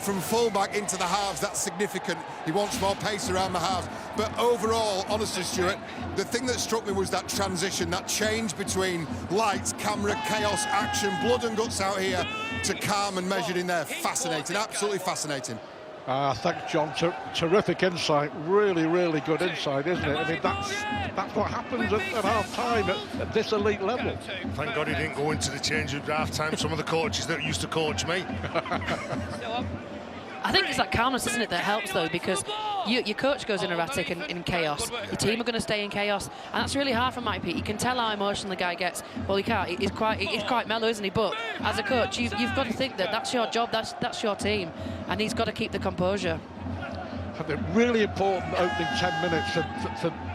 from full-back into the halves, that's significant. He wants more pace around the halves. But overall, honestly, Stuart, the thing that struck me was that transition, that change between lights, camera, chaos, action, blood and guts out here to calm and measured in there. Fascinating, absolutely fascinating. Thanks, John. Terrific insight. Really, really good insight, isn't it? I mean, that's what happens at half-time at this elite level. Thank God he didn't go into the change room at half-time. Some of the coaches that used to coach me. I think it's that calmness, isn't it, that helps, though, because your coach goes in erratic and in chaos. Your team are going to stay in chaos, and that's really hard for Mike Pete. You can tell how emotional the guy gets. Well, he can't. He's quite mellow, isn't he? But as a coach, you've got to think that that's your job, that's your team, and he's got to keep the composure. Really important opening 10 minutes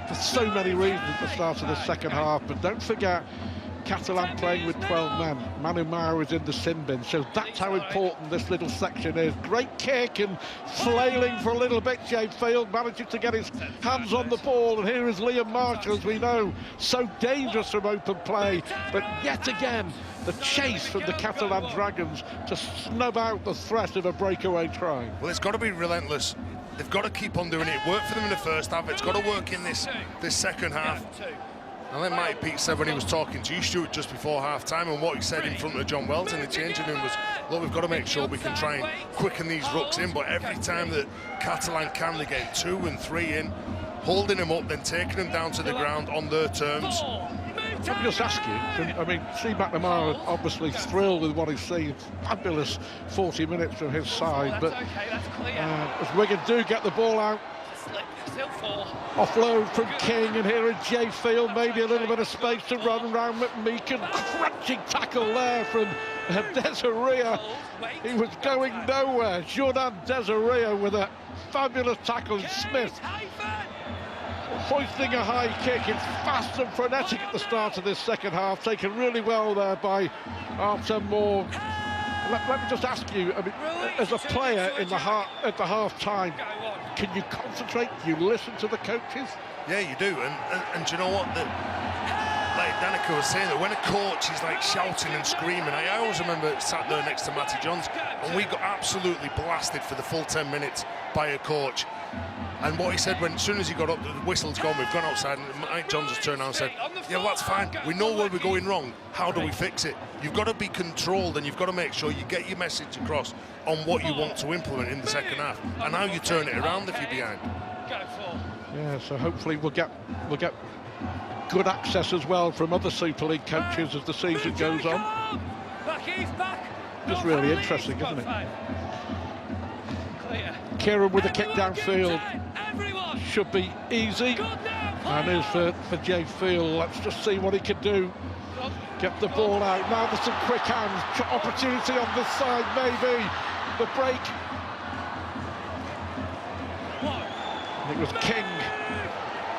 for so many reasons at the start of the second half. But don't forget, Catalan playing with 12 men. Manu Mara is in the sin bin, so that's how important this little section is. Great kick and flailing for a little bit. Jay Field manages to get his hands on the ball, and here is Liam Marshall, as we know, so dangerous from open play. But yet again, the chase from the Catalan Dragons to snub out the threat of a breakaway try. Well, it's got to be relentless. They've got to keep on doing it. It worked for them in the first half. It's got to work in this second half. And then Mike Pete said when he was talking to you, Stuart, just before half-time, and what he said in front of John Wells in the changing room was, look, we've got to make sure we can try and quicken these rucks in, but every time that Catalan can, they get 2 and 3 in, holding them up, then taking them down to the ground on their terms. Let me just ask you, I mean, Steve McNamara obviously thrilled with what he's seen. Fabulous 40 minutes from his side, but as Wigan do get the ball out, offload from King, and here is Jay Field, maybe a little bit of space to run around McMeekan. Crunching tackle there from Desiree. He was going nowhere. Jordan Desiree with a fabulous tackle. Smith hoisting a high kick. It's fast and frenetic at the start of this second half, taken really well there by Artem Moore. Let me just ask you, I mean, as a player at the half-time, can you concentrate? Do you listen to the coaches? Yeah, you do, and do you know what? Like Danica was saying, that when a coach is like shouting and screaming, I always remember sat there next to Matty Johns, and we got absolutely blasted for the full 10 minutes by a coach. And what he said as soon as he got up, the whistle's gone, we've gone outside, and Mike Johns has turned around and said, yeah, well, that's fine. We know where we're going wrong. How do we fix it? You've got to be controlled, and you've got to make sure you get your message across on what you want to implement in the second half, and how you turn it around if you're behind. Yeah, so hopefully we'll get good access as well from other Super League coaches as the season goes on. Just really interesting, isn't it? Kieran with a kick downfield. Should be easy, and is for Jay Field. Let's just see what he can do. Get the ball out. Now there's some quick hands. Opportunity on this side, maybe. The break. And it was King.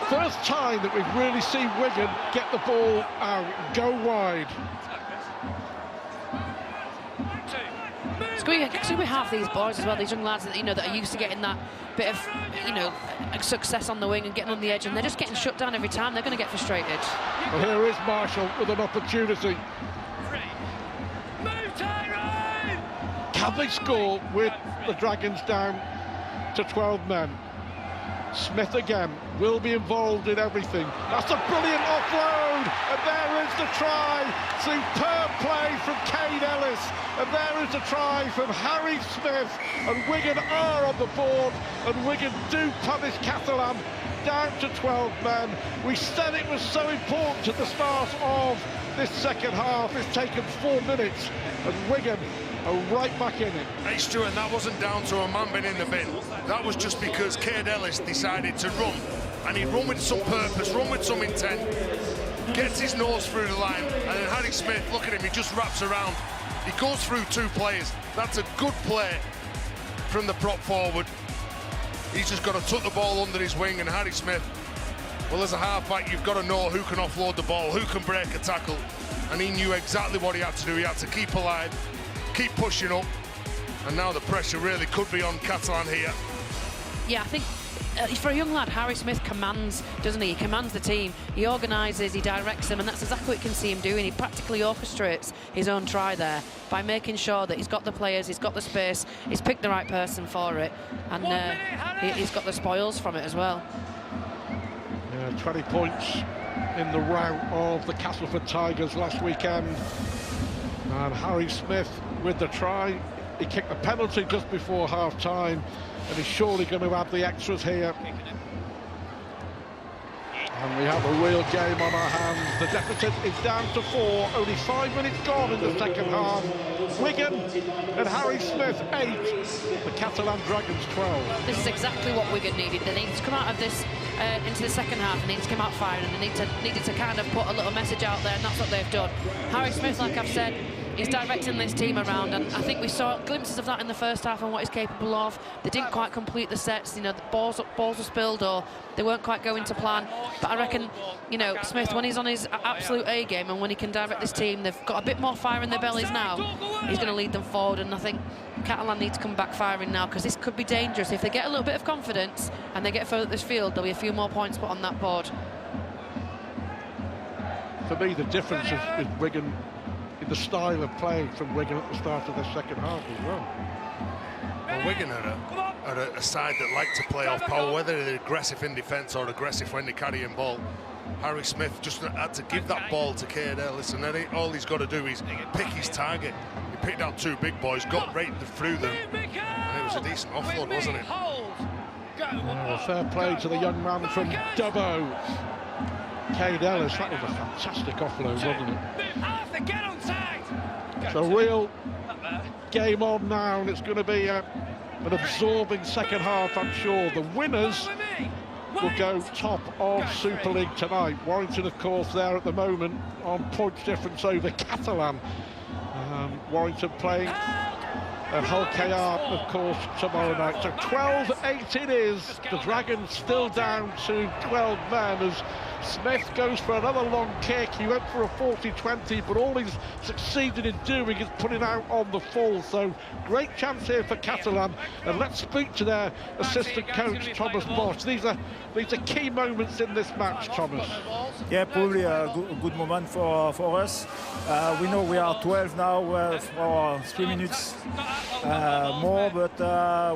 First time that we've really seen Wigan get the ball out, go wide. It's going to be half these boys as well, these young lads that that are used to getting that bit of success on the wing and getting on the edge, and they're just getting shut down every time. They're going to get frustrated. Well, here is Marshall with an opportunity. Can they score with the Dragons down to 12 men? Smith again will be involved in everything. That's a brilliant offload, and there is the try. Superb play from Kane Ellis, and there is the try from Harry Smith. And Wigan are on the board, and Wigan do punish Catalan down to 12 men. We said it was so important at the start of this second half. It's taken 4 minutes, and Wigan are right back in it. Hey Stuart, that wasn't down to a man being in the bin. That was just because Kane Ellis decided to run, and he run with some purpose, run with some intent, gets his nose through the line, and then Harry Smith, look at him, he just wraps around. He goes through 2 players. That's a good play from the prop forward. He's just got to tuck the ball under his wing, and Harry Smith, well, as a half-back, you've got to know who can offload the ball, who can break a tackle, and he knew exactly what he had to do. He had to keep alive, keep pushing up, and now the pressure really could be on Catalan here. Yeah, I think for a young lad, Harry Smith commands, doesn't he? He commands the team, he organises, he directs them, and that's exactly what you can see him doing. He practically orchestrates his own try there by making sure that he's got the players, he's got the space, he's picked the right person for it, and he's got the spoils from it as well. Yeah, 20 points in the rout of the Castleford Tigers last weekend. And Harry Smith with the try. He kicked the penalty just before half-time, and he's surely going to have the extras here. And we have a real game on our hands. The deficit is down to 4, only 5 minutes gone in the second half. Wigan and Harry Smith 8, the Catalan Dragons 12. This is exactly what Wigan needed. They needed to come out of this into the second half, and they needed to come out firing, and they needed to kind of put a little message out there, and that's what they've done. Harry Smith, like I've said, he's directing this team around, and I think we saw glimpses of that in the first half and what he's capable of. They didn't quite complete the sets, you know, the balls were spilled, or they weren't quite going to plan. But I reckon, you know, Smith, when he's on his absolute A game and when he can direct this team, they've got a bit more fire in their bellies now. He's going to lead them forward, and I think Catalan need to come back firing now, because this could be dangerous. If they get a little bit of confidence and they get further this field, there'll be a few more points put on that board. For me, the difference is with Wigan, in the style of playing from Wigan at the start of the second half as well. Well, Wigan are a side that like to play off power, whether they're aggressive in defence or aggressive when they carry in ball. Harry Smith just had to give that ball to Cade Ellis, and then all he's got to do is pick his target. He picked out 2 big boys, got right through them, and it was a decent offload, wasn't it? Oh, fair play to the young man from Dubbo, Cade Ellis. That was a fantastic offload, wasn't it? So real game on now, and it's going to be an absorbing second half, I'm sure. The winners will go top of Super League tonight. Warrington, of course, there at the moment on points difference over Catalan. Warrington playing at Hull KR, of course, tomorrow night. So 12-8 it is. The Dragons still down to 12 men as Smith goes for another long kick. He went for a 40-20, but all he's succeeded in doing is putting out on the full. So great chance here for Catalan. And let's speak to their assistant coach, Thomas Bosch. These are key moments in this match, Thomas. Yeah, probably a good moment for us. We know we are 12 now for 3 minutes more, but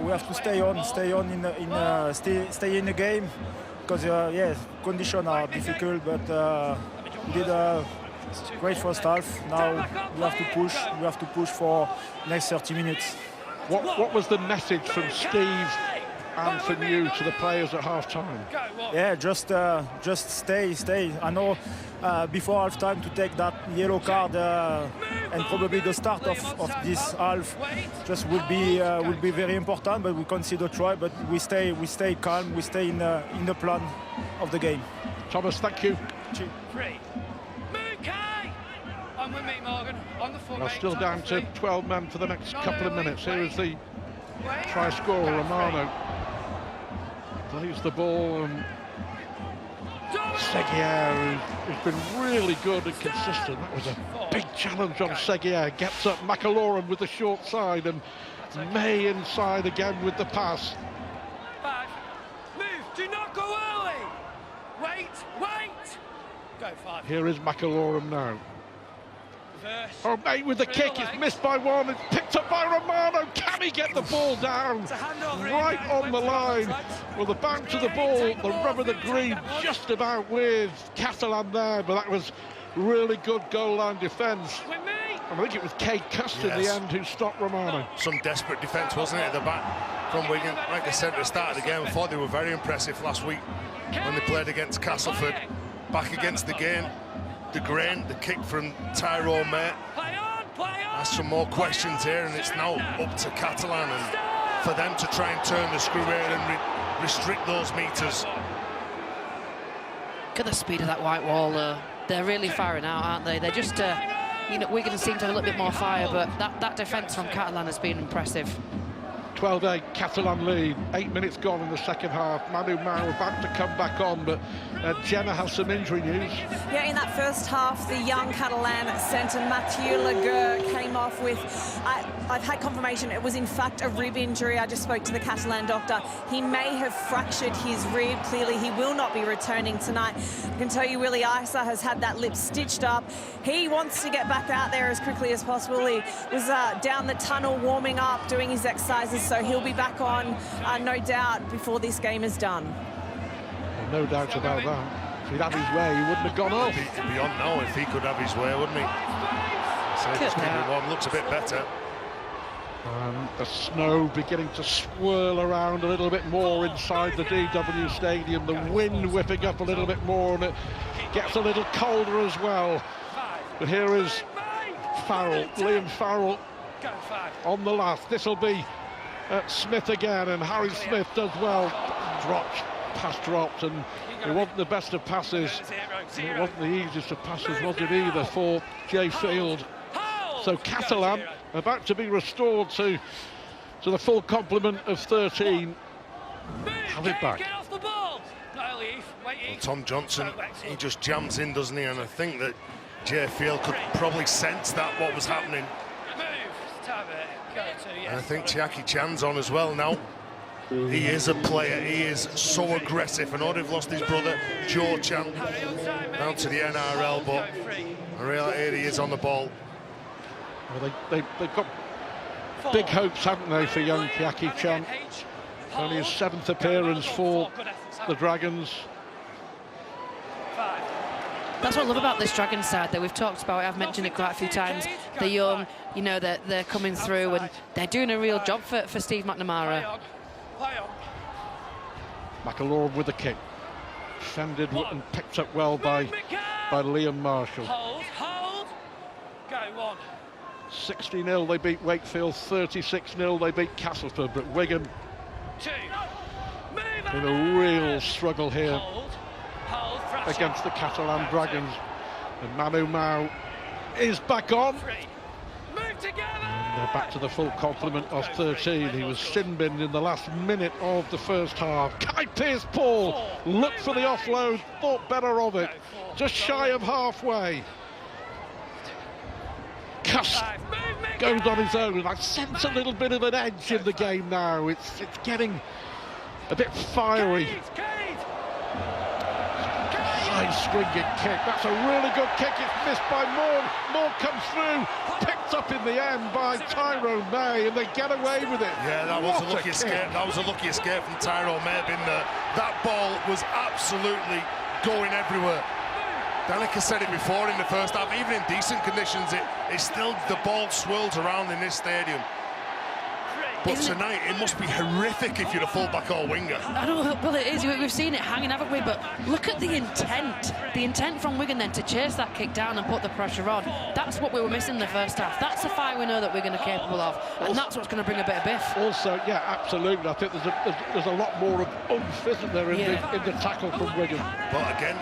we have to stay in the game. Because yeah, conditions are difficult, but we did a great first half. Now we have to push for next 30 minutes. What was the message from Steve and from you to the players at half time? Yeah, just stay. I know before half time to take that yellow card and probably the start of this half just will be very important. But we consider try, but we stay calm. We stay in the plan of the game. Thomas, thank you. Well, still down to 12 men for the next couple of minutes. Here is the try scorer, Romano. Leaves the ball, and Seguier, who's been really good and consistent. That was a big challenge on Seguier. Gets up McAlorum with the short side, and May inside again with the pass. Move, do not go early. Wait. Go 5. Here is McAlorum now. Oh, May with the kick, it's missed by one, it's picked up by Romano. Can he get the ball down? Right on the line. Well, the bounce of the ball, the rub of the green, just about with Catalan there, but that was really good goal line defence. I think it was Kate Cust in the end who stopped Romano. Some desperate defence, wasn't it, at the back from Wigan? Like I said at the start of the game, I thought they were very impressive last week when they played against Castleford. Back against the game. The grain, the kick from Tyrone May. Ask some more questions here, and it's now up to Catalan and for them to try and turn the screw here and restrict those metres. Look at the speed of that white wall, though. They're really firing out, aren't they? They're just, you know, Wigan seem to have a little bit more fire, but that defence from Catalan has been impressive. 12-8 Catalan lead, 8 minutes gone in the second half. Manu Mao about to come back on, but Jenna has some injury news. Yeah, in that first half, the young Catalan centre Mathieu Laguerre came off with, I've had confirmation it was in fact a rib injury. I just spoke to the Catalan doctor. He may have fractured his rib. Clearly, he will not be returning tonight. I can tell you Willie Isa has had that lip stitched up. He wants to get back out there as quickly as possible. He was down the tunnel warming up, doing his exercises, so he'll be back on, no doubt, before this game is done. Well, no doubt about that. If he'd had his way, he wouldn't have gone off. He'd be on now if he could have his way, wouldn't he? So just give him one, looks a bit better. The snow beginning to swirl around a little bit more inside the DW Stadium. The wind whipping up a little bit more, and it gets a little colder as well. But here is Farrell, Liam Farrell on the last. This will be Smith again, and Harry Smith does well. Pass dropped, and it wasn't the best of passes. It wasn't the easiest of passes, was it either, for Jay Field. So Catalan about to be restored to the full complement of 13. Have it back. Well, Tom Johnson, he just jams in, doesn't he? And I think that Jay Field could probably sense that what was happening. And I think Chiaki Chan's on as well now. He is a player, he is so aggressive. I know they've lost his brother, Joe Chan, down to the NRL, but in reality he is on the ball. Well, they've got big hopes, haven't they, for young Chiaki Chan. Only his 7th appearance for the Dragons. That's what I love about this Dragons side that we've talked about. I've mentioned it quite a few times. They're young, you know, they're coming through, and they're doing a real job for Steve McNamara. McAlorum with the kick, defended and picked up well by Liam Marshall. Hold. Go on. 60-0 they beat Wakefield, 36-0 they beat Castleford, but Wigan in a real struggle here against the Catalan Dragons. And Manu Mao is back on. And they're back to the full complement of 13. He was sin-binned in the last minute of the first half. Kai Pearce-Paul looked for the offload, thought better of it. Just shy of halfway. Cuss goes on his own. I sense a little bit of an edge in the game now. It's getting a bit fiery. High swinging kick. That's a really good kick. It's missed by Moore. Moore comes through. Picked up in the end by Tyrone May, and they get away with it. Yeah, that was a lucky escape. That was a lucky escape from Tyrone May. That ball was absolutely going everywhere. Danica said it before in the first half, even in decent conditions, it's still, the ball swirls around in this stadium. But tonight, it must be horrific if you're a fullback or winger. I know, well, it is. We've seen it hanging, haven't we? But look at the intent. The intent from Wigan then to chase that kick down and put the pressure on. That's what we were missing in the first half. That's the fire we know that Wigan are capable of. And that's what's going to bring a bit of biff. Also, yeah, absolutely. I think there's a lot more of oomph, isn't there, in the tackle from Wigan. But again,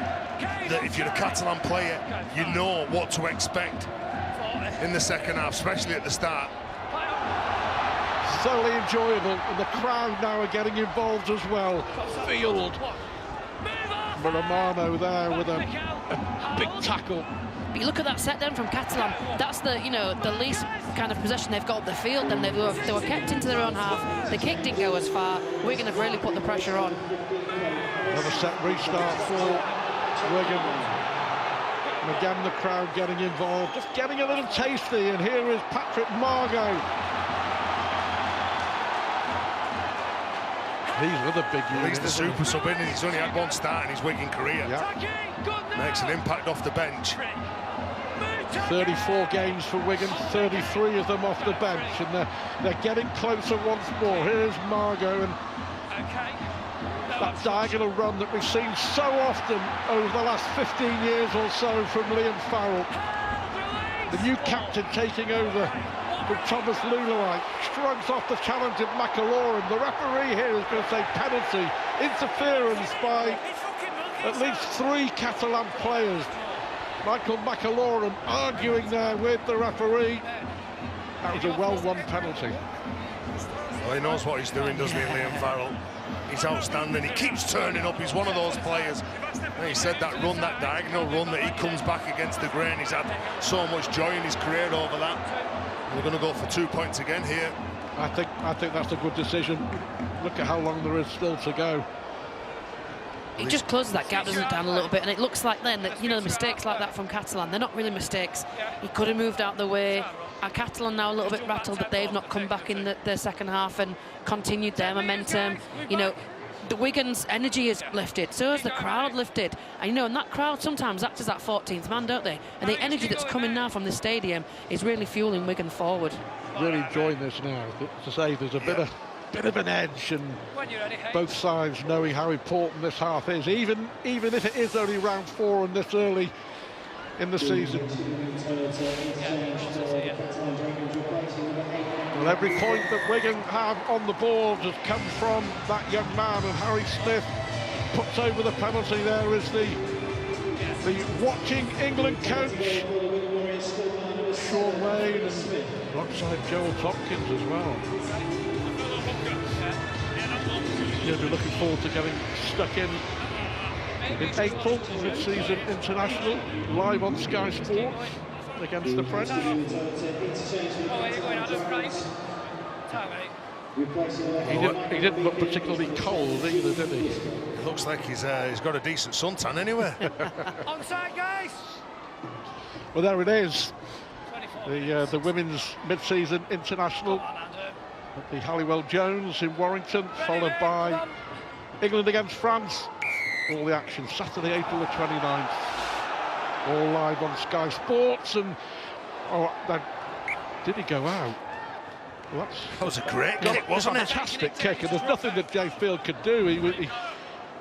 if you're a Catalan player, you know what to expect in the second half, especially at the start. Thoroughly enjoyable, and the crowd now are getting involved as well. Field. Romano there with a big tackle. But you look at that set then from Catalan. That's the least kind of possession they've got up the field. Then they were kept into their own half. The kick didn't go as far. Wigan have really put the pressure on. Another set restart for Wigan. And again, the crowd getting involved, just getting a little tasty. And here is Patrick Margot. He's with a big unit. He's the super sub in, and he's only had one start in his Wigan career. Yeah. Makes an impact off the bench. 34 games for Wigan, 33 of them off the bench, and they're getting closer once more. Here's Margot, and that diagonal run that we've seen so often over the last 15 years or so from Liam Farrell. The new captain taking over from Thomas Lulaway, shrugs off the challenge of McAlorum. The referee here is going to say penalty, interference by at least 3 Catalan players. Michael McAlorum arguing there with the referee. That was a well-won penalty. Well, he knows what he's doing, doesn't he, Liam Farrell? He's outstanding. He keeps turning up. He's one of those players. And he said that run, that diagonal run, that he comes back against the grain. He's had so much joy in his career over that. And we're going to go for 2 points again here. I think that's a good decision. Look at how long there is still to go. It just closes that gap, doesn't it, down a little bit, and it looks like then that, you know, mistakes like that from Catalan, they're not really mistakes. He could have moved out the way. Catalan now a little bit rattled that they've not come back in the second half and continued their momentum. You know, the Wigan's energy is lifted, so is the crowd lifted. And, you know, and that crowd sometimes acts as that 14th man, don't they? And the energy that's coming now from the stadium is really fueling Wigan forward. Really enjoying this now. To say there's a bit of an edge, and both sides knowing how important this half is, even if it is only round 4 and this early in the season. Well, every point that Wigan have on the board has come from that young man, and Harry Smith puts over the penalty. There is the watching England coach, Sean Wayne, and alongside Joel Tompkins as well. Yeah, we're looking forward to getting stuck in April, mid-season international, live on Sky Sports against the French. He didn't look particularly cold either, did he? It looks like he's got a decent suntan anyway. Onside, guys! Well, there it is. The women's mid-season international at the Halliwell Jones in Warrington, followed by England against France. All the action Saturday, April the 29th. All live on Sky Sports. And did he go out? Well, that was a great kick, wasn't it? Fantastic kick, and there's nothing that Jay Field could do.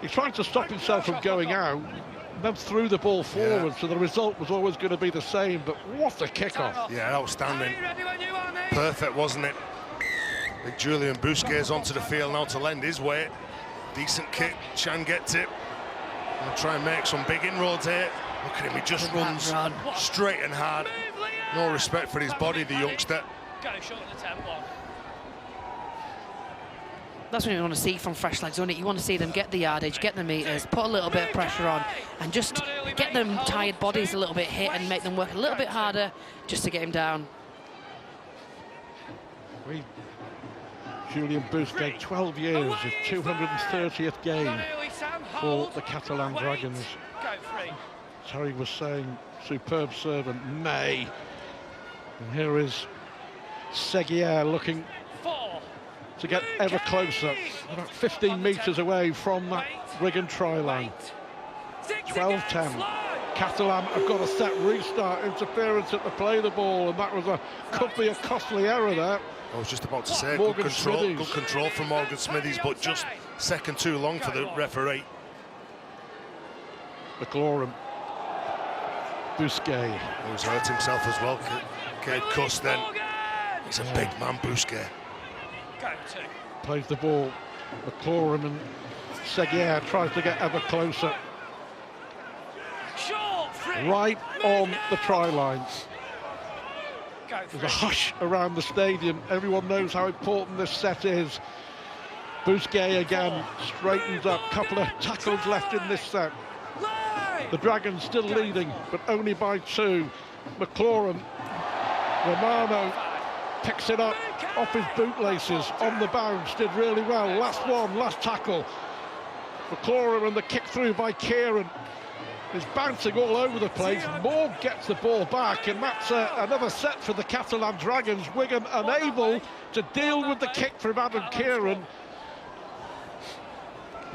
He tried to stop himself from going out, and then threw the ball forward, so the result was always going to be the same. But what a kick-off! Yeah, outstanding. Perfect, wasn't it? Big Julian Busquets onto the field now to lend his weight. Decent kick. Chan gets it. I'll try and make some big inroads here. Look at him, he just runs straight and hard. No respect for his body, the youngster. Go short of the 10-1. That's what you want to see from fresh legs, don't it? You want to see them get the yardage, get the meters, put a little bit of pressure on, and just get them tired bodies a little bit hit and make them work a little bit harder just to get him down. Julian Busquets, 12 years, his 230th game for the Catalan Dragons. As Harry was saying, superb servant, May. And here is Seguier looking to get ever closer, about 15 metres away from that Wigan try line. 12-10. Catalan have got a set restart, interference at the play of the ball, and that was could be a costly error there. I was just about to say, Morgan good control from Morgan Smithies, but just second too long for the referee. McLaurin, Busquets. He's hurt himself as well. Cade Cuss then. He's a big man, Busquets. Plays the ball. McLaurin and Seguier tries to get ever closer. Right on the try lines. There's a hush around the stadium. Everyone knows how important this set is. Busquets again straightens up. Couple of tackles left in this set. The Dragons still leading, but only by 2. McLaurin, Romano picks it up off his bootlaces on the bounce. Did really well. Last tackle. McLaurin and the kick through by Kieran. Is bouncing all over the place. Moore gets the ball back, and that's another set for the Catalan Dragons. Wigan unable to deal with the kick from Adam Kieran.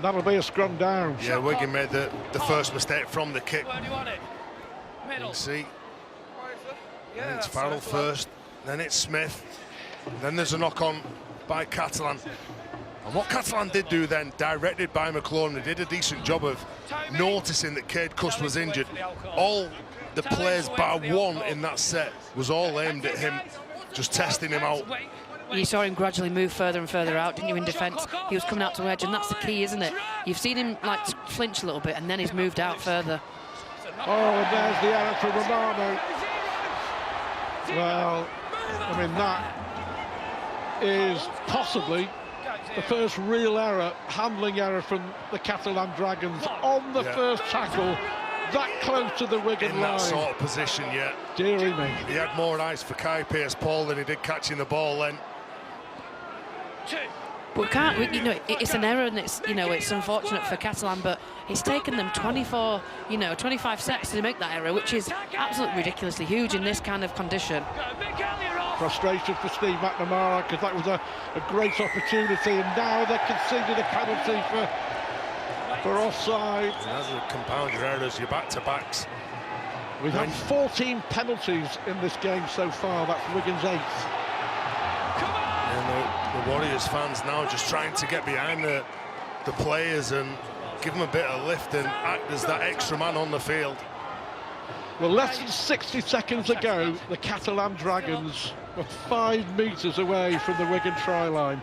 That'll be a scrum down. Yeah, Wigan made the first mistake from the kick. You can see. It's Farrell first, then it's Smith, then there's a knock-on by Catalan. And what Catalan did do then, directed by McLaurin, they did a decent job of noticing that Cade Cuss was injured. All the plays bar one in that set was all aimed at him, just testing him out. You saw him gradually move further and further out, didn't you, in defence? He was coming out to edge, and that's the key, isn't it? You've seen him like flinch a little bit, and then he's moved out further. Oh, and there's the error for Romano. Well, I mean, is possibly the first real error, handling error from the Catalan Dragons on the first tackle, that close to the Wigan line. In that sort of position, yeah. Deary me. He had more eyes for Kai Pearce-Paul than he did catching the ball then. But it's an error, and it's unfortunate for Catalan, but it's taken them 25 seconds to make that error, which is absolutely ridiculously huge in this kind of condition. Frustration for Steve McNamara, because that was a great opportunity, and now they're conceding a penalty for offside. As a compound your errors, your back-to-backs. We've had 14 penalties in this game so far. That's Wigan's 8th. And the Warriors fans now just trying to get behind the players and give them a bit of lift and act as that extra man on the field. Well, less than 60 seconds ago, the Catalan Dragons were 5 metres away from the Wigan try line.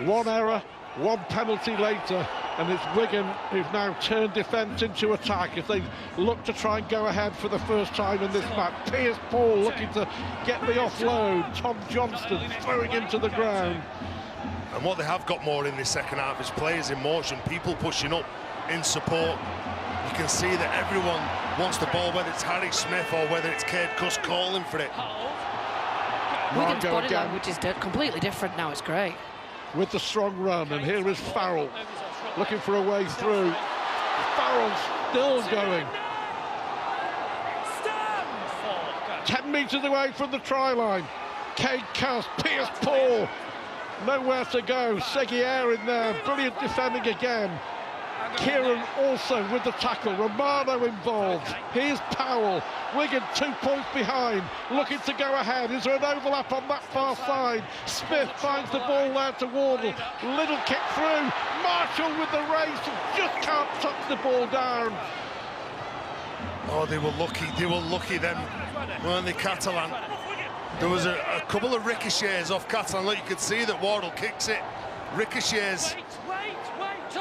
One error, one penalty later, and it's Wigan who've now turned defence into attack as they look to try and go ahead for the first time in this match. Pearce-Paul looking to get the offload. Tom Johnston throwing him to the ground. And what they have got more in this second half is players in motion, people pushing up in support. You can see that everyone wants the ball, whether it's Harry Smith or whether it's Cade Cuss calling for it. Wigan's body language is completely different now. It's great. With the strong run, and here is Farrell looking for a way through. Farrell's still going. 10 metres away from the try line. Cade Cuss, Pearce-Paul, nowhere to go. Seguier in there, brilliant defending again. Kieran also with the tackle. Romano involved. Here's Powell. Wigan 2 points behind, looking to go ahead. Is there an overlap on that far side? Smith finds the ball there to Wardle. Little kick through. Marshall with the race, just can't touch the ball down. Oh, they were lucky then, weren't they, Catalan? There was a couple of ricochets off Catalan. Look, you could see that Wardle kicks it. Ricochets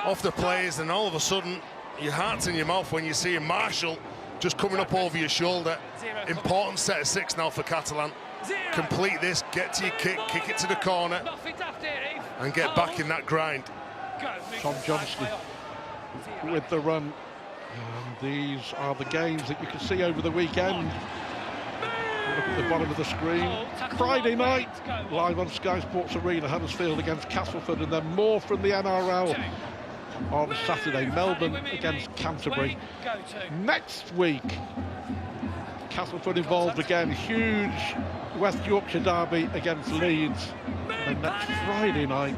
off the players, and all of a sudden your heart's in your mouth when you see Marshall just coming up over your shoulder. Important set of 6 now for Catalan. Complete this, get to your kick it to the corner and get back in that grind. Tom Johnston with the run. And these are the games that you can see over the weekend. Look at the bottom of the screen. Friday night, live on Sky Sports Arena, Huddersfield against Castleford, and then more from the NRL on Saturday, Melbourne against Canterbury. Next week, Castleford involved again, huge West Yorkshire derby against Leeds. And next Friday night,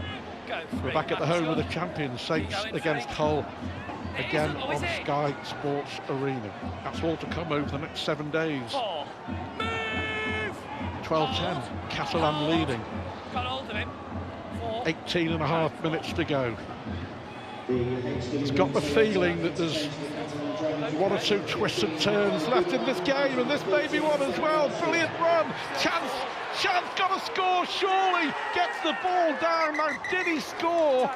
we're back at the home of the champions, Saints against Hull, again on Sky Sports Arena. That's all to come over the next 7 days. 12-10, Catalan leading. 18.5 minutes to go. It's got the feeling that there's 1 or 2 twists and turns left in this game, and this may be one as well. Brilliant run, chance, got to score, surely, gets the ball down. Now, did he score?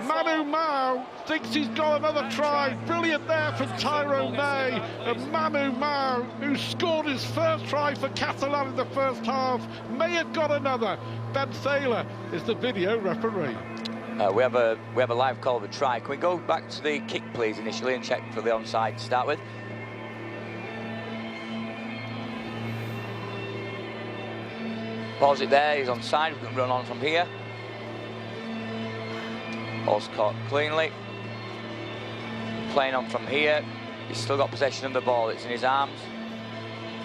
Manu Mao thinks he's got another try. Brilliant there from Tyrone May. And Manu Mao, who scored his first try for Catalan in the first half, may have got another. Ben Thaler is the video referee. We have a live call of a try. Can we go back to the kick, please, initially, and check for the onside to start with? Pause it there. He's onside. We can run on from here. Ball's caught cleanly. Playing on from here. He's still got possession of the ball. It's in his arms.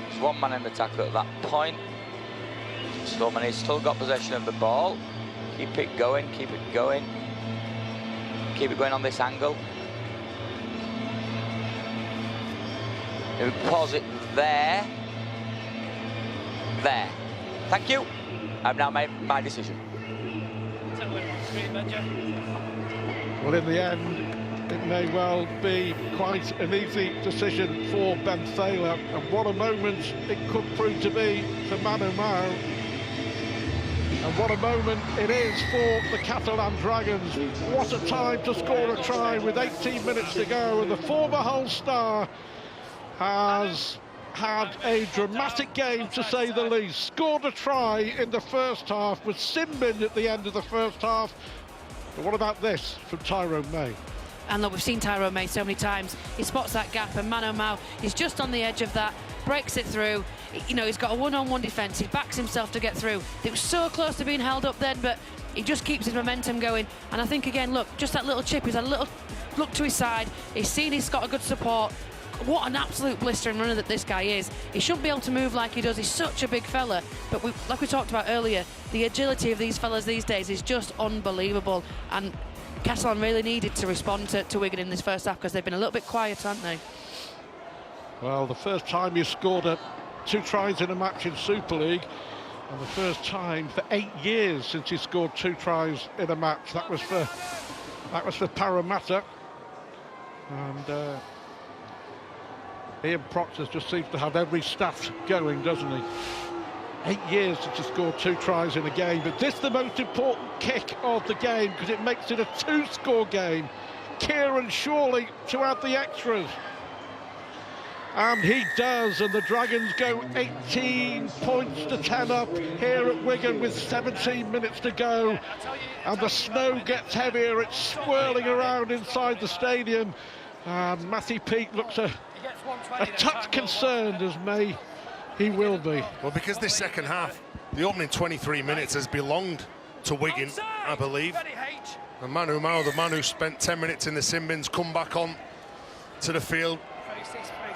There's 1 man in the tackle at that point. Stillman has still got possession of the ball. Keep it going, keep it going. Keep it going on this angle. We pause it there. There. Thank you. I've now made my decision. Well, in the end, it may well be quite an easy decision for Ben Thaler, and what a moment it could prove to be for Manu Mao. And what a moment it is for the Catalan Dragons. What a time to score a try with 18 minutes to go, and the former Hull star has had a dramatic game, to say the least. Scored a try in the first half, was sin-binned at the end of the first half. But what about this from Tyrone May? And look, we've seen Tyrone May so many times. He spots that gap, and mano Mao, he's just on the edge of that, breaks it through. You know, he's got a one-on-one defence. He backs himself to get through. It was so close to being held up then, but he just keeps his momentum going. And I think, again, look, just that little chip. He's had a little look to his side. He's seen he's got a good support. What an absolute blistering runner that this guy is. He shouldn't be able to move like he does. He's such a big fella. But like we talked about earlier, the agility of these fellas these days is just unbelievable. And Catalan really needed to respond to Wigan in this first half, because they've been a little bit quiet, haven't they? Well, the first time you scored 2 tries in a match in Super League, and the first time for 8 years since he scored 2 tries in a match. That was for Parramatta. And Ian Proctor just seems to have every stat going, doesn't he? 8 years since he scored 2 tries in a game, but this is the most important kick of the game, because it makes it a 2-score game. Kieran Shawley to add the extras. And he does, and the Dragons go 18 points to 10 up here at Wigan with 17 minutes to go. And the snow gets heavier, it's swirling around inside the stadium. And Matty Peake looks a touch concerned, as May he will be. Well, because this second half, the opening 23 minutes has belonged to Wigan, I believe. And Manu Mao, the man who spent 10 minutes in the sin bins, come back on to the field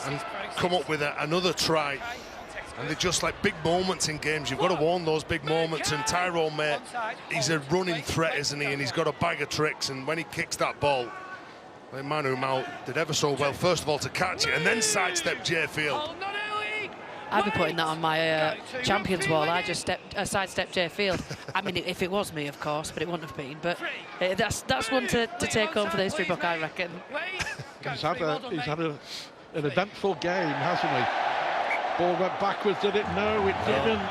and come up with another try. And they're just like big moments in games. You've got to warn those big moments. And Tyrone May, he's a running threat, isn't he? And he's got a bag of tricks. And when he kicks that ball, like Manu Mao did ever so well, first of all, to catch it and then sidestep Jay Field. I'd be putting that on my champions wall. I just sidestepped Jay Field. I mean, if it was me, of course, but it wouldn't have been. But that's one to take home for the history book, I reckon. He's had an eventful game, hasn't he? Ball went backwards, did it? No, it didn't.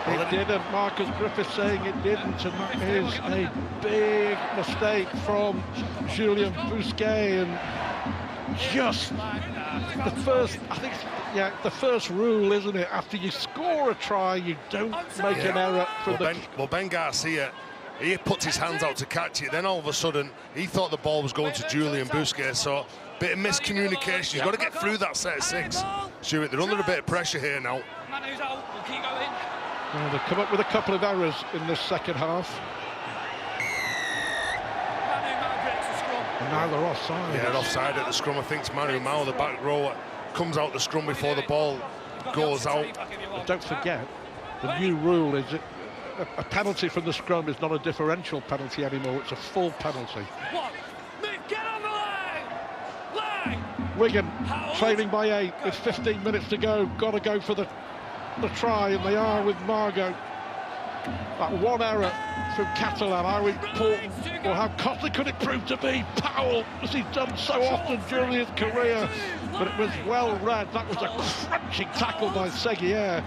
It didn't. Marcus Griffith saying it didn't, and that is a big mistake from Julien Bousquet. And just the first, I think, the first rule, isn't it? After you score a try, you don't make an error from Ben Garcia, he puts his hands out to catch it. Then all of a sudden, he thought the ball was going to Julien Bousquet. So, bit of miscommunication. You've got to get through that set of 6. Stuart, they're under a bit of pressure here now. Well, they've come up with a couple of errors in this second half. And now they're offside. Yeah, they're offside at the scrum. I think it's Manu Mao, the back rower, comes out the scrum before the ball goes out. But don't forget, the new rule is a penalty from the scrum is not a differential penalty anymore, it's a full penalty. Get on the line! Wigan trailing by 8 with 15 minutes to go. Got to go for the try, and they are with Margot. That one error from Catalan, how important or how costly could it prove to be? Powell, as he's done so often during his career, but it was well read. That was a crunching tackle by Seguier,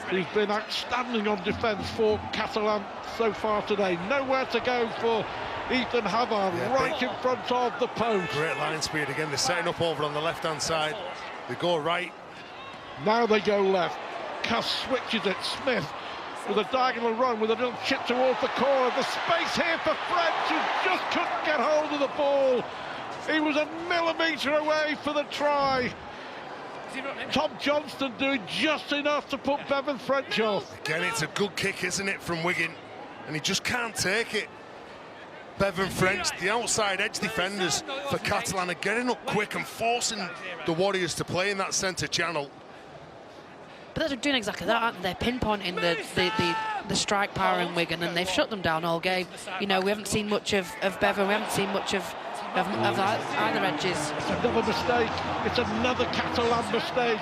who's been outstanding on defence for Catalan so far today. Nowhere to go for Ethan Havard, right in front of the post. Great line speed again. They're setting up over on the left-hand side. They go right. Now they go left. Cuss switches it. Smith with a diagonal run with a little chip towards the corner. The space here for French, who just couldn't get hold of the ball. He was a millimetre away for the try. Tom Johnston doing just enough to put Bevan French off. Again, it's a good kick, isn't it, from Wigan? And he just can't take it. Bevan French, the outside edge defenders for Catalan, are getting up quick and forcing the Warriors to play in that centre channel. But they're doing exactly that, aren't they? They're pinpointing the strike power in Wigan, and they've shut them down all game. You know, we haven't seen much of Bevan, we haven't seen much of either edges. It's another mistake. It's another Catalan mistake.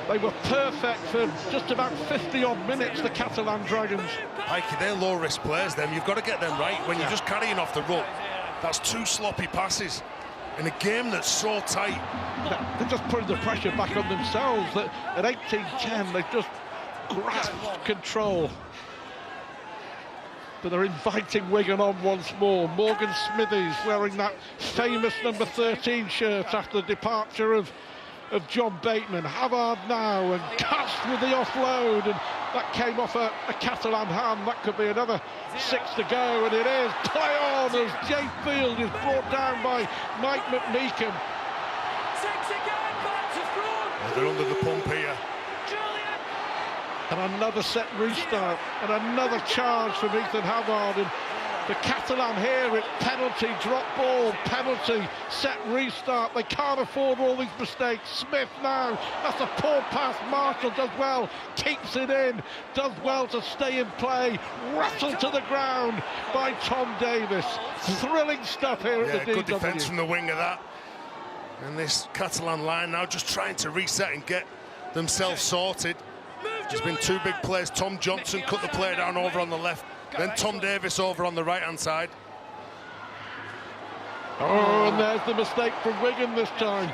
They were perfect for just about 50-odd minutes, the Catalan Dragons. Pikey, they're low-risk players, them. You've got to get them right when you're just carrying off the ruck. That's 2 sloppy passes in a game that's so tight. They're just putting the pressure back on themselves. That at 18-10, they've just grasped control. But they're inviting Wigan on once more. Morgan Smithies wearing that famous number 13 shirt after the departure of of John Bateman. Havard now, and Cast with the offload, and that came off a Catalan hand. That could be another 6 to go, and it is. Play on as Jay Field is brought down by Mike McMeekan. 6 again, back to front. Well, they're under the pump here. And another set restart, and another charge from Ethan Havard. And the Catalan here, it's penalty, drop ball, penalty, set restart. They can't afford all these mistakes. Smith now, that's a poor pass. Marshall does well, keeps it in, does well to stay in play. Rattled to the ground by Tom Davis. Thrilling stuff here at the DW. Good defence from the wing of that. And this Catalan line now just trying to reset and get themselves sorted. There's been 2 big plays. Tom Johnson cut the play down over on the left, then Tom Davis over on the right-hand side. Oh, and there's the mistake from Wigan this time.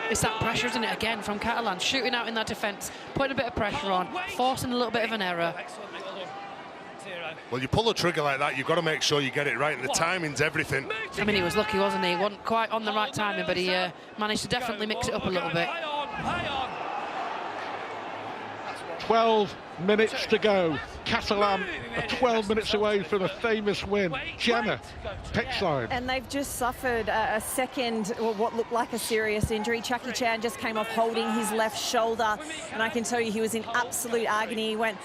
It's that pressure, isn't it, again, from Catalans, shooting out in that defence, putting a bit of pressure on, forcing a little bit of an error. Well, you pull the trigger like that, you've got to make sure you get it right, and the timing's everything. I mean, he was lucky, wasn't he? He wasn't quite on the right timing, but he managed to definitely mix it up a little bit. 12 minutes to go. Catalan are 12 minutes away from a famous win. Jenna, pitch side. And they've just suffered a second, or what looked like a serious injury. Chucky Chan just came off holding his left shoulder, and I can tell you he was in absolute agony. He went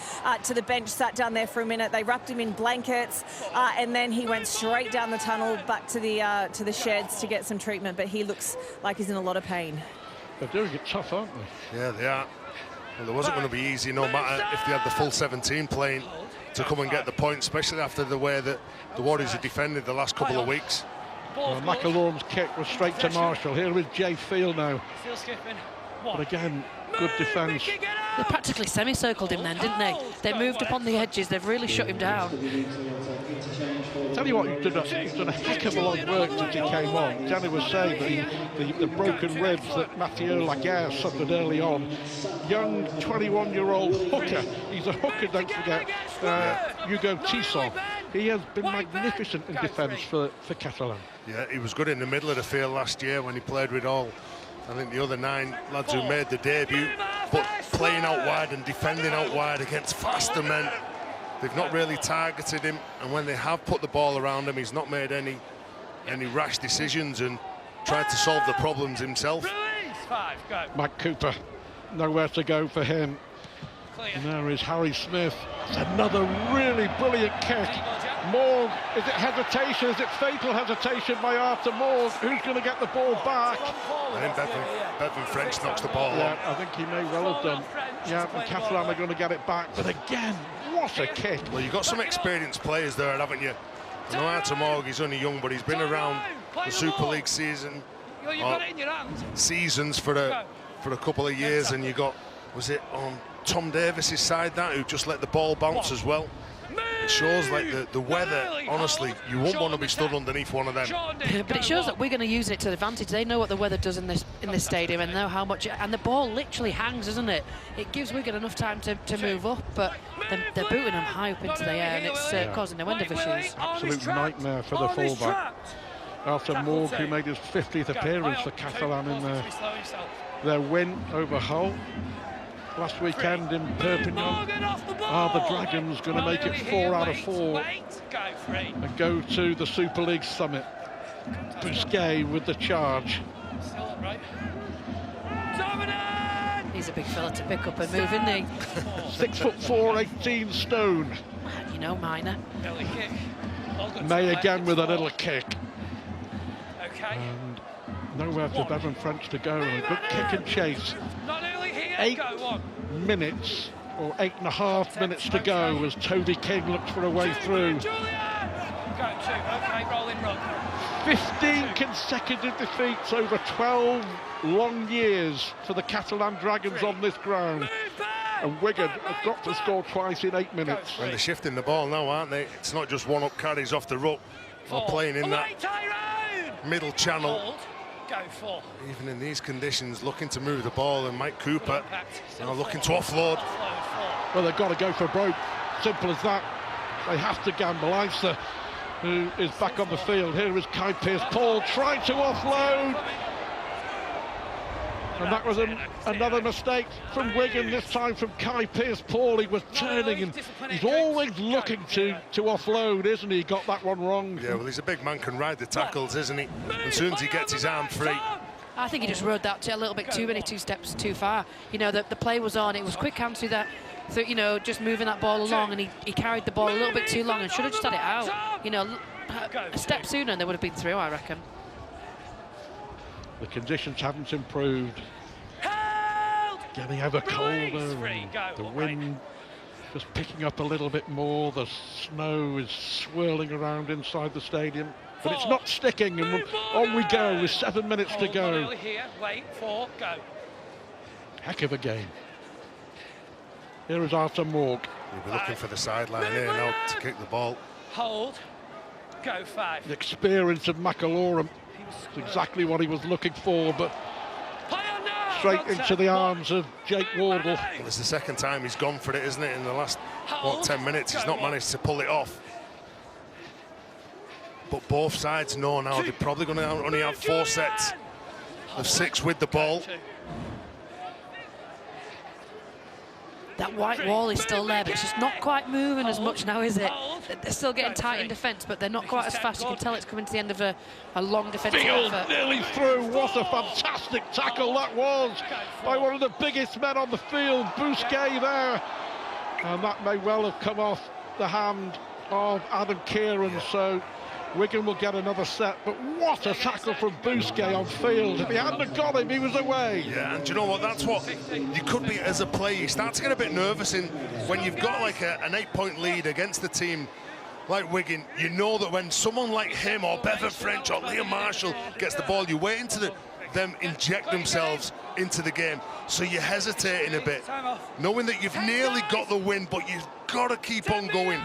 to the bench, sat down there for a minute. They wrapped him in blankets, and then he went straight down the tunnel back to the sheds to get some treatment. But he looks like he's in a lot of pain. They're doing it tough, aren't they? Yeah, they are. Well, it wasn't going to be easy, no matter if they had the full 17 playing, to come and get the point, especially after the way that the Warriors have defended the last couple of weeks. Well, McAlone's kick was straight to Marshall. Here is Jay Field now. But again, good defence. They practically semicircled him then, didn't they? They moved up on the edges. They've really shut him down. Tell you what, he's done a heck of a lot of work since he came on. Danny was saying that the broken ribs that Mathieu Laguerre suffered early on. Young 21-year-old hooker. He's a hooker, don't forget. Hugo Tisson. He has been magnificent in defence for Catalan. Yeah, he was good in the middle of the field last year when he played with all, I think, the other 9 lads who made the debut, but playing out wide and defending out wide against faster men. They've not really targeted him, and when they have put the ball around him, he's not made any rash decisions and tried to solve the problems himself. Mike Cooper, nowhere to go for him. And there is Harry Smith. It's another really brilliant kick. Morg, is it hesitation? Is it fatal hesitation by Arthur Morg? Who's going to get the ball back? I think Bevan French knocks the ball Yeah, on. I think he may well have done. Yeah, and Catalan are going to get it back. But again, what a kick. Well, you've got some experienced players there, haven't you? I know Arthur Morg is only young, but he's been around the Super League season, seasons for a couple of years, and you got, was it on Tom Davis's side that who just let the ball bounce as well? It shows like the weather, honestly, you won't want to be stood underneath one of them. But it shows that we're going to use it to advantage. They know what the weather does in this stadium and know how much, and the ball literally hangs, doesn't it? It gives Wigan enough time to move up, but they're booting them high up into the air, and it's causing no end of issues. Absolute nightmare for the fullback. Arthur Morg, who made his 50th appearance for Catalan in their win over Hull last weekend in Perpignan. Are the Dragons going to make it 4 out of 4 and go to the Super League summit? Bousquet with the charge. He's a big fella to pick up and move, isn't he? 6'4", 18 stone. You know, Minor. May again with a little kick. And nowhere for Bevan French to go. And a good kick and chase. 8 minutes, or 8.5 minutes to go as Toby King looks for a way through. 15 consecutive defeats over 12 long years for the Catalan Dragons on this ground. And Wigan have got to score twice in 8 minutes. And they're shifting the ball now, aren't they? It's not just one-up carries off the ruck. They're playing in that middle channel. Even in these conditions, looking to move the ball, and Mike Cooper now looking to offload. Well, they've got to go for broke. Simple as that. They have to gamble. Isa, who is back on the field. Here is Kai Pearce-Paul trying to offload. And that was another mistake from Wigan, this time from Kai Pearce-Paul. He was turning and he's always looking to offload, isn't he? Got that one wrong. Yeah, well, he's a big man, can ride the tackles, isn't he? As soon as he gets his arm free. I think he just rode that a little bit too many, 2 steps too far. You know, the play was on, it was quick hands through that, you know, just moving that ball along, and he carried the ball a little bit too long and should have just had it out. You know, a step sooner and they would have been through, I reckon. The conditions haven't improved. Getting ever colder, and the wind just picking up a little bit more. The snow is swirling around inside the stadium, but it's not sticking, and on we go with 7 minutes to go. Heck of a game. Here is Arthur Morg. He'll be looking for the sideline here now to kick the ball. Hold. Go 5. The experience of McAlorum. It's exactly what he was looking for, but straight into the arms of Jake Wardle. Well, it's the second time he's gone for it, isn't it? In the last, what, 10 minutes, he's not managed to pull it off. But both sides know now they're probably going to only have 4 sets of 6 with the ball. That white wall is still there, but it's just not quite moving as much now, is it? They're still getting tight in defence, but they're not quite as fast. You can tell it's coming to the end of a long defensive effort. Nearly through. What a fantastic tackle that was by one of the biggest men on the field, Bousquet there. And that may well have come off the hand of Adam Kieran, so Wigan will get another set, but what a tackle from Bousquet on field. If he hadn't got him, he was away. Yeah, and do you know what? That's what you could be as a player. You start to get a bit nervous when you've got like an 8-point lead against the team like Wigan. You know that when someone like him or Bevan French or Liam Marshall gets the ball, you're waiting to them inject themselves into the game. So you're hesitating a bit, knowing that you've nearly got the win, but you've got to keep on going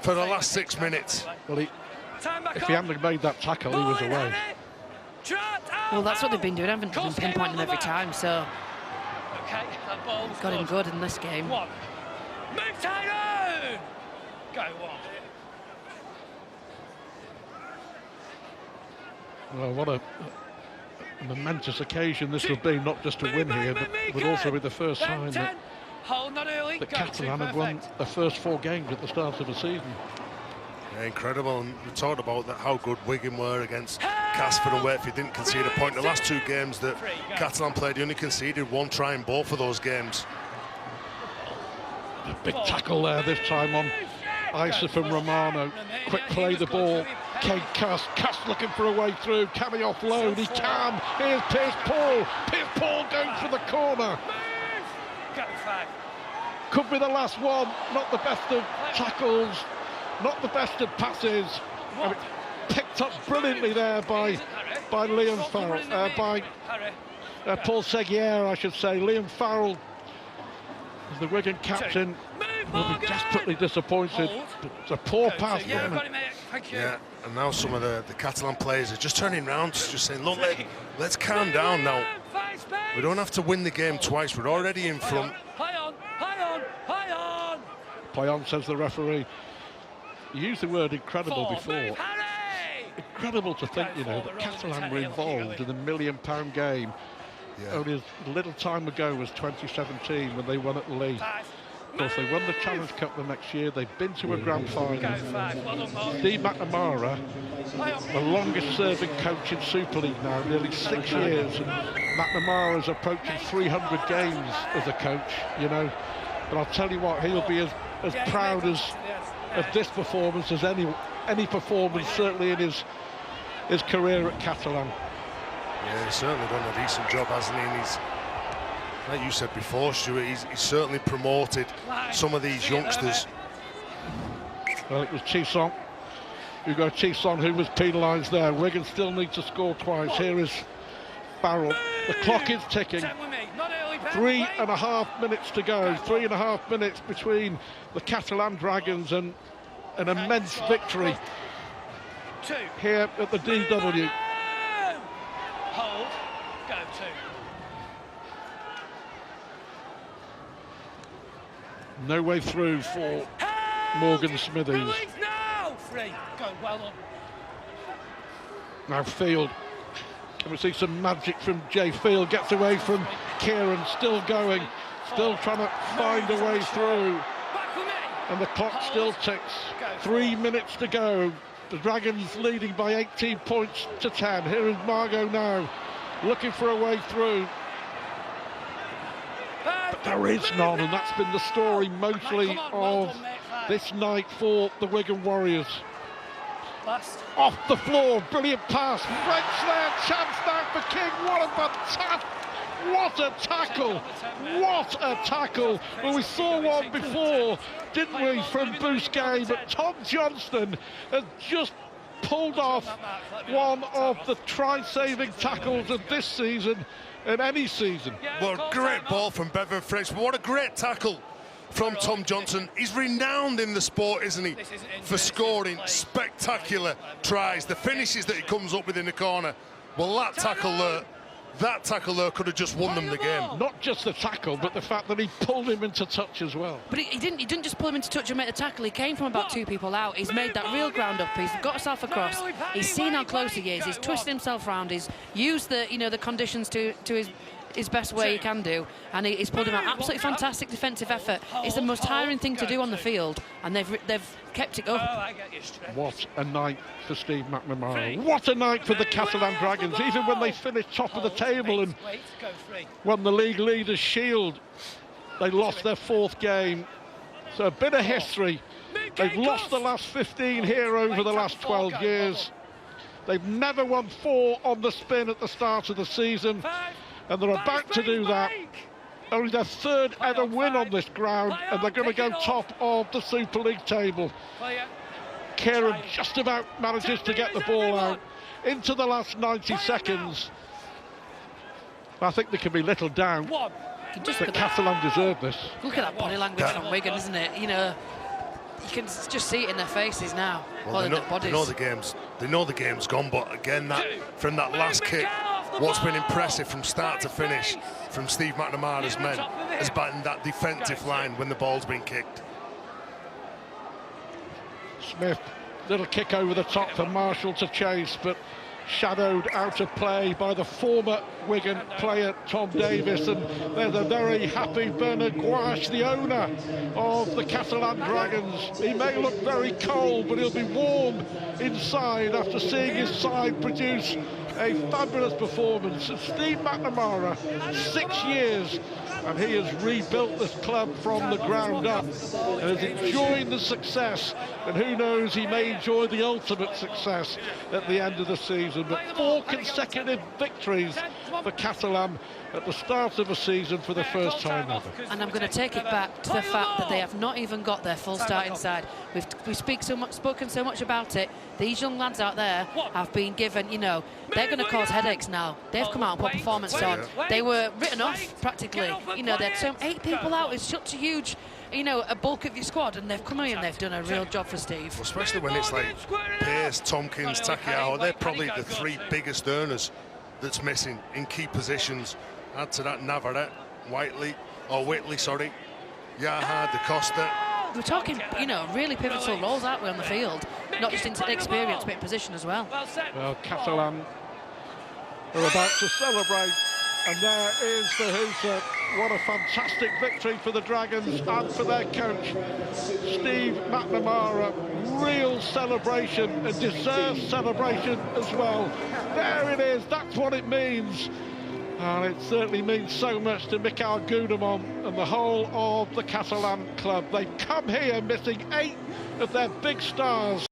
for the last 6 minutes. Well, if he hadn't made that tackle, he was away. Well, that's what they've been doing, haven't they? Been pinpointing him every time, so got him good in this game. Move Tyrone! Go on. Well, what a momentous occasion this will be, not just to win here, but also with the first time that Catalan have won the first 4 games at the start of the season. Yeah, incredible, and we talked about that, how good Wigan were against Casper and Wakefield. Didn't concede a point. The last 2 games that Catalan played, he only conceded 1 try in both of those games. A big tackle there, this time on Isa from Romano. Quick play the ball. Kane Cuss looking for a way through. Can he offload? He can. Here's Pearce-Paul. Pearce-Paul going for the corner. Could be the last one. Not the best of tackles. Not the best of passes, and it's picked up brilliantly there by Liam Farrell, by Paul Seguier, I should say. Liam Farrell, the Wigan captain, will be desperately disappointed. It's a poor pass. Yeah, and now some of the Catalan players are just turning around, just saying, look, let's calm down now. We don't have to win the game twice. We're already in front. Play on, says the referee. You used the word incredible before. Incredible to think, you know, that Catalan were involved in the £1 million game. Yeah. Only a little time ago was 2017 when they won at Leigh. Of course, they won the Challenge Cup the next year. They've been to a grand final. Steve McNamara, the longest-serving coach in Super League now, nearly 6 years. And McNamara's approaching 300 games as a coach, you know. But I'll tell you what, he'll be as proud of this performance as any performance, certainly in his career at Catalan. Yeah, he's certainly done a decent job, hasn't he? And he's, like you said before, Stuart, he's certainly promoted some of these youngsters. Well, it was Chisson, Hugo Chisson, who was penalised there. Wigan still need to score twice. Here is Farrell. The clock is ticking. 3.5 minutes to go. 3.5 minutes between the Catalan Dragons and an immense victory here at the DW. Hold. Go 2. No way through for Morgan Smithies. Now, free. Go well on. Now Field And we see some magic from Jay Field, gets away from Kieran, still going, still trying to find a way through. And the clock still ticks. 3 minutes to go. The Dragons leading by 18 points to 10. Here is Margot now, looking for a way through. But there is none, and that's been the story mostly of this night for the Wigan Warriors. Off the floor, brilliant pass, breaks there, chance now for King. What a fantastic, what a tackle, what a tackle. Well, we saw one before, didn't we, from Bousquet, but Tom Johnston has just pulled off one of the try-saving tackles of this season and any season. Well, great ball from Bevan Fricks, but what a great tackle from Tom Johnson. He's renowned in the sport, isn't he, for scoring spectacular tries. The finishes that he comes up with in the corner. Well, that tackle there could have just won them the game. Not just the tackle, but the fact that he pulled him into touch as well. But he didn't just pull him into touch and make the tackle. He came from about 2 people out. He's made that real ground up. He's got himself across. He's seen how close he is. He's twisted himself around. He's used the the conditions to his best way he can do, and he's pulled him out. Absolutely fantastic defensive effort. It's the most tiring thing to do on the field, and they've kept it up. What a night for Steve McNamara. What a night for the Catalan Dragons. Even when they finished top of the table and won the league leaders' shield, they lost their 4th game. So a bit of history. They've lost the last 15 here over the last 12 years. They've never won 4 on the spin at the start of the season, and they're about to do that. Only their 3rd ever win on this ground, and they're going to go top of the Super League table. Kieran just about manages to get the ball out into the last 90 seconds. I think there can be little doubt that Catalan deserve this. Look at that body language from Wigan, isn't it? You can just see it in their faces now. Well, they know the game's gone, but again, from that last kick, what's been impressive from start to finish from Steve McNamara's men has been that defensive line when the ball's been kicked. Smith, little kick over the top for Marshall to chase, but shadowed out of play by the former Wigan player Tom Davis, and there's a very happy Bernard Gouache, the owner of the Catalan Dragons. He may look very cold, but he'll be warm inside after seeing his side produce a fabulous performance. And Steve McNamara, 6 years, and he has rebuilt this club from the ground up and is enjoying the success, and who knows, he may enjoy the ultimate success at the end of the season. But 4 consecutive victories for Catalan at the start of a season for the first time ever. And I'm going to take it back to the fact that they have not even got their full starting side. We've spoken so much about it. These young lads out there have been given, they're going to cause headaches now. They've come out and put performance on. They were written off practically. They had 8 people out. It's such a huge, a bulk of your squad, and they've come in and they've done a real job for Steve. Well, especially when it's like Pearce, Tompkins, Takiao, they're probably the 3 biggest earners that's missing in key positions. Add to that Navarrete, Whitley, Yaha, Da Costa. We're talking, really pivotal roles, aren't we, on the field? Not just in experience, but in position as well. Well, Catalan are about to celebrate, and there is the hooter. What a fantastic victory for the Dragons and for their coach, Steve McNamara. Real celebration, a deserved celebration as well. There it is, that's what it means. And it certainly means so much to Mikel Gudemon and the whole of the Catalan club. They've come here missing 8 of their big stars.